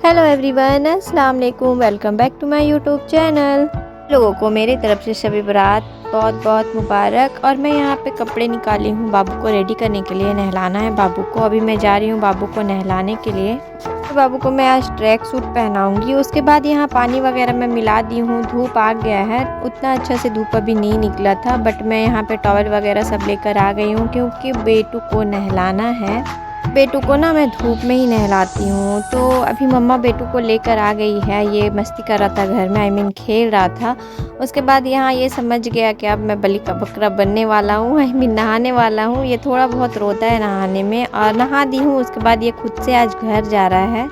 Hello everyone, अस्सलाम वालेकुम। Welcome back to my YouTube channel. लोगों को मेरी तरफ से शब बरात बहुत बहुत मुबारक। और मैं यहाँ पे कपड़े निकाली हूँ बाबू को रेडी करने के लिए। नहलाना है बाबू को। अभी मैं जा रही हूँ बाबू को नहलाने के लिए। तो बाबू को मैं आज ट्रैक सूट पहनाऊँगी। उसके बाद यहाँ पानी वगैरह मैं मिला दी हूँ। धूप आ गया है, उतना अच्छा से धूप अभी नहीं निकला था, बट मैं यहाँ पे टॉवल वगैरह सब लेकर आ गई हूँ क्योंकि बेटू को नहलाना है। बेटू को ना मैं धूप में ही नहलाती हूँ। तो अभी मम्मा बेटू को लेकर आ गई है। ये मस्ती कर रहा था घर में, खेल रहा था। उसके बाद यहाँ ये समझ गया कि अब मैं बलि का बकरा बनने वाला हूँ, नहाने वाला हूँ। ये थोड़ा बहुत रोता है नहाने में, और नहा दी हूँ। उसके बाद ये खुद से आज घर जा रहा है।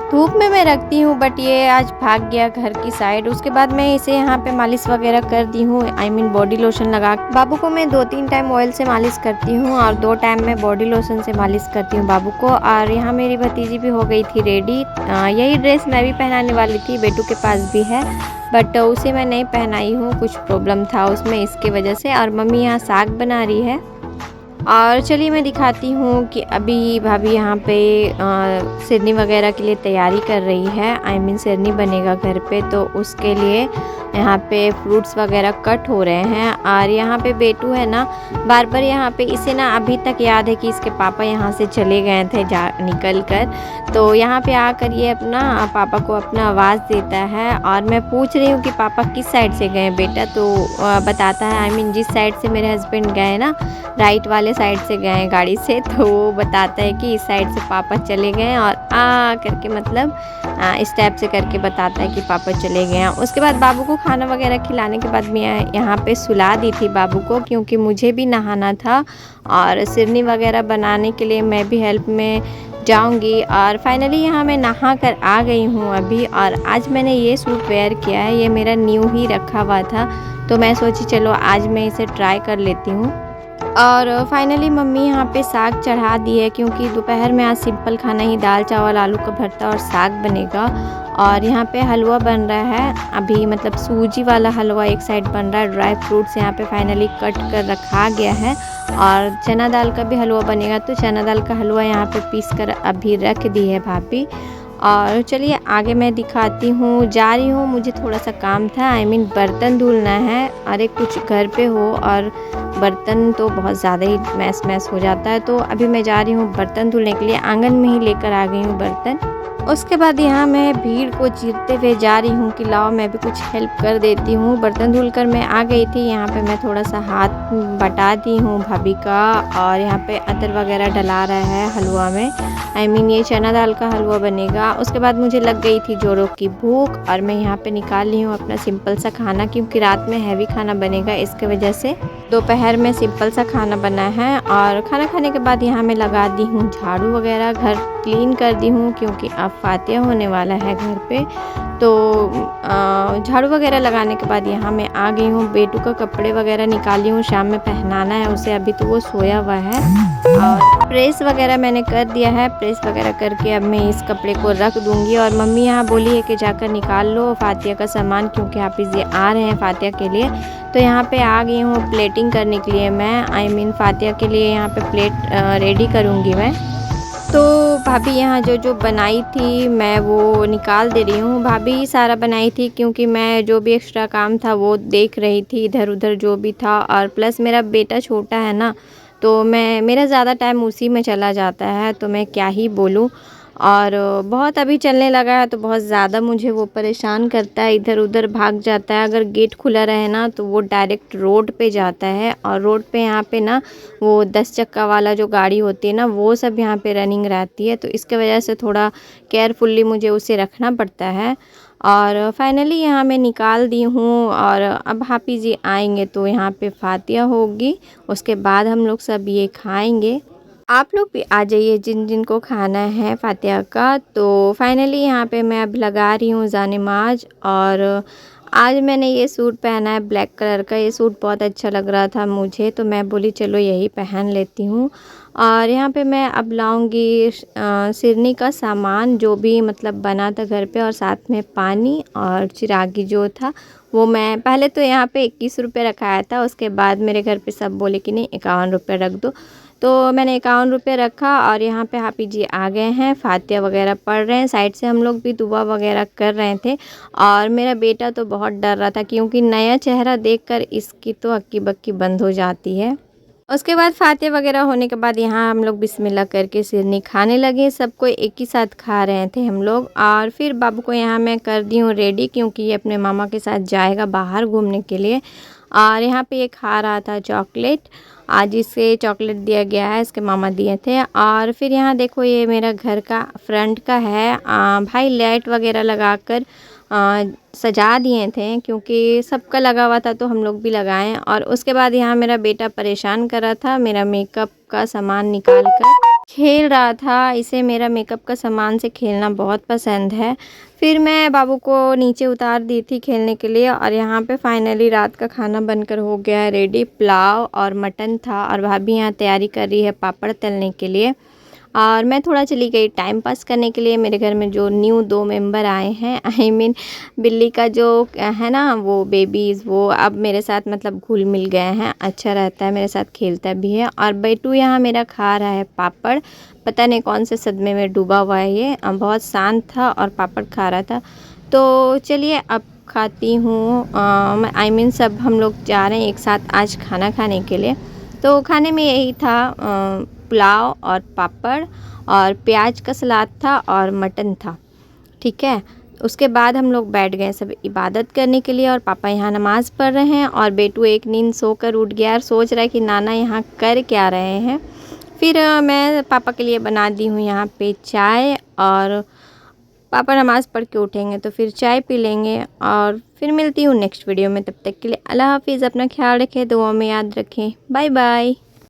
धूप में मैं रखती हूँ, बट ये आज भाग गया घर की साइड। उसके बाद मैं इसे यहाँ पे मालिश वगैरह कर दी हूँ, बॉडी लोशन लगा। बाबू को मैं 2-3 टाइम ऑयल से मालिश करती हूँ और 2 टाइम मैं बॉडी लोशन से मालिश करती हूँ बाबू को। और यहाँ मेरी भतीजी भी हो गई थी रेडी। यही ड्रेस मैं भी पहनाने वाली थी, बेटू के पास भी है, बट उसे मैं नहीं पहनाई हूँ। कुछ प्रॉब्लम था उसमें, इसके वजह से। और मम्मी यहाँ साग बना रही है। और चलिए मैं दिखाती हूँ कि अभी भाभी यहाँ पे सिरनी वगैरह के लिए तैयारी कर रही है। सिरनी बनेगा घर पे, तो उसके लिए यहाँ पे फ्रूट्स वगैरह कट हो रहे हैं। और यहाँ पे बेटू है ना, बार बार यहाँ पे इसे ना अभी तक याद है कि इसके पापा यहाँ से चले गए थे निकल कर। तो यहाँ पे आकर ये अपना पापा को अपना आवाज़ देता है। और मैं पूछ रही हूँ कि पापा किस साइड से गए बेटा, तो बताता है जिस साइड से मेरे हस्बैंड गए ना, राइट वाले साइड से गए गाड़ी से, तो वो बताता है कि इस साइड से पापा चले गए। और करके मतलब इस टाइप से करके बताता है कि पापा चले गए हैं। उसके बाद बाबू को खाना वगैरह खिलाने के बाद मैं यहाँ पे सुला दी थी बाबू को, क्योंकि मुझे भी नहाना था और सिरनी वगैरह बनाने के लिए मैं भी हेल्प में जाऊंगी। और फाइनली यहाँ मैं नहा कर आ गई हूँ अभी। और आज मैंने ये सूट वेयर किया है, ये मेरा न्यू ही रखा हुआ था, तो मैं सोची चलो आज मैं इसे ट्राई कर लेती हूँ। और फाइनली मम्मी यहाँ पे साग चढ़ा दी है, क्योंकि दोपहर में आज सिंपल खाना ही, दाल चावल आलू का भरता और साग बनेगा। और यहाँ पे हलवा बन रहा है अभी, मतलब सूजी वाला हलवा एक साइड बन रहा है। ड्राई फ्रूट्स यहाँ पे फाइनली कट कर रखा गया है। और चना दाल का भी हलवा बनेगा, तो चना दाल का हलवा यहाँ पे पीस कर अभी रख दी है भाभी। और चलिए आगे मैं दिखाती हूँ। जा रही हूँ, मुझे थोड़ा सा काम था, बर्तन धुलना है। अरे कुछ घर पे हो और बर्तन तो बहुत ज़्यादा ही मैस हो जाता है। तो अभी मैं जा रही हूँ बर्तन धुलने के लिए, आंगन में ही लेकर आ गई हूँ बर्तन। उसके बाद यहाँ मैं भीड़ को चीरते हुए जा रही हूँ कि लाओ मैं भी कुछ हेल्प कर देती हूँ। बर्तन धुलकर मैं आ गई थी। यहाँ पे मैं थोड़ा सा हाथ बटा दी हूँ भाभी का। और यहाँ पे अदर वगैरह डला रहा है हलवा में, ये चना दाल का हलवा बनेगा। उसके बाद मुझे लग गई थी जोरों की भूख, और मैं यहाँ पे निकाल ली हूँ अपना सिंपल सा खाना, क्योंकि रात में हैवी खाना बनेगा, इसके वजह से दोपहर में सिंपल सा खाना बना है। और खाना खाने के बाद यहाँ मैं लगा दी हूँ झाड़ू वगैरह, घर क्लीन कर दी हूँ, क्योंकि अब फातिया होने वाला है घर पे। तो झाड़ू वगैरह लगाने के बाद यहाँ मैं आ गई हूँ। बेटू का कपड़े वगैरह निकाली हूँ, शाम में पहनाना है उसे, अभी तो वो सोया हुआ है। और प्रेस वगैरह मैंने कर दिया है। प्रेस वगैरह करके अब मैं इस कपड़े को रख दूँगी। और मम्मी यहाँ बोली है कि जाकर निकाल लो फातिया का सामान, क्योंकि हाफिज़ ये आ रहे हैं फातिया के लिए। तो यहाँ पे आ गई हूँ प्लेटिंग करने के लिए मैं। फातिया के लिए यहाँ पे प्लेट रेडी करूँगी मैं। तो भाभी यहाँ जो बनाई थी मैं वो निकाल दे रही हूँ। भाभी सारा बनाई थी, क्योंकि मैं जो भी एक्स्ट्रा काम था वो देख रही थी, इधर उधर जो भी था। और प्लस मेरा बेटा छोटा है ना, तो मेरा ज़्यादा टाइम उसी में चला जाता है, तो मैं क्या ही बोलूँ। और बहुत अभी चलने लगा है, तो बहुत ज़्यादा मुझे वो परेशान करता है, इधर उधर भाग जाता है। अगर गेट खुला रहे ना, तो वो डायरेक्ट रोड पे जाता है। और रोड पे यहाँ पे ना वो 10 चक्का वाला जो गाड़ी होती है ना, वो सब यहाँ पे रनिंग रहती है, तो इसके वजह से थोड़ा केयरफुल्ली मुझे उसे रखना पड़ता है। और फाइनली यहाँ मैं निकाल दी हूँ। और अब हाफिज़ जी आएंगे तो यहाँ पे फातिया होगी, उसके बाद हम लोग सब ये खाएंगे। आप लोग भी आ जाइए जिन जिन को खाना है फातिया का। तो फाइनली यहाँ पे मैं अब लगा रही हूँ जान-ए-नमाज। और आज मैंने ये सूट पहना है ब्लैक कलर का। ये सूट बहुत अच्छा लग रहा था मुझे, तो मैं बोली चलो यही पहन लेती हूँ। और यहाँ पे मैं अब लाऊंगी सिरनी का सामान, जो भी मतलब बना था घर पे, और साथ में पानी और चिरागी जो था वो मैं पहले तो यहाँ पे 21 रुपये रखाया था। उसके बाद मेरे घर पे सब बोले कि नहीं 51 रुपये रख दो, तो मैंने 51 रुपये रखा और यहाँ पे हाफी जी आ गए हैं, फातिहा वगैरह पढ़ रहे हैं। साइड से हम लोग भी दुआ वगैरह कर रहे थे और मेरा बेटा तो बहुत डर रहा था क्योंकि नया चेहरा देखकर इसकी तो हक्की बक्की बंद हो जाती है। उसके बाद फातिहा वगैरह होने के बाद यहाँ हम लोग बिस्मिल्लाह करके सिरनी खाने लगे। सबको एक ही साथ खा रहे थे हम लोग। और फिर बाबू को यहाँ मैं कर दी हूँ रेडी क्योंकि ये अपने मामा के साथ जाएगा बाहर घूमने के लिए। और यहाँ पे ये खा रहा था चॉकलेट। आज इसे चॉकलेट दिया गया है, इसके मामा दिए थे। और फिर यहाँ देखो ये मेरा घर का फ्रंट का है। भाई लाइट वगैरह लगाकर सजा दिए थे क्योंकि सबका लगा हुआ था तो हम लोग भी लगाएं। और उसके बाद यहाँ मेरा बेटा परेशान कर रहा था, मेरा मेकअप का सामान निकाल कर खेल रहा था। इसे मेरा मेकअप का सामान से खेलना बहुत पसंद है। फिर मैं बाबू को नीचे उतार दी थी खेलने के लिए और यहाँ पे फाइनली रात का खाना बनकर हो गया है रेडी। पुलाव और मटन था और भाभी यहाँ तैयारी कर रही है पापड़ तलने के लिए। और मैं थोड़ा चली गई टाइम पास करने के लिए। मेरे घर में जो न्यू 2 मेंबर आए हैं, आई मीन बिल्ली का जो है ना वो बेबीज़, वो अब मेरे साथ मतलब घुल मिल गए हैं। अच्छा रहता है, मेरे साथ खेलता भी है। और बेटू यहाँ मेरा खा रहा है पापड़। पता नहीं कौन से सदमे में डूबा हुआ है ये, बहुत शांत था और पापड़ खा रहा था। तो चलिए अब खाती हूँ। आई मीन सब हम लोग जा रहे हैं एक साथ आज खाना खाने के लिए। तो खाने में यही था, पुलाव और पापड़ और प्याज का सलाद था और मटन था। ठीक है, उसके बाद हम लोग बैठ गए सब इबादत करने के लिए और पापा यहाँ नमाज़ पढ़ रहे हैं और बेटू एक नींद सोकर उठ गया और सोच रहा है कि नाना यहाँ कर क्या रहे हैं। फिर मैं पापा के लिए बना दी हूँ यहाँ पे चाय और पापा नमाज़ पढ़ के उठेंगे तो फिर चाय पी लेंगे। और फिर मिलती हूँ नेक्स्ट वीडियो में, तब तक के लिए अल्लाह हाफिज़। अपना ख्याल रखें, दुआ में याद रखें। Bye bye.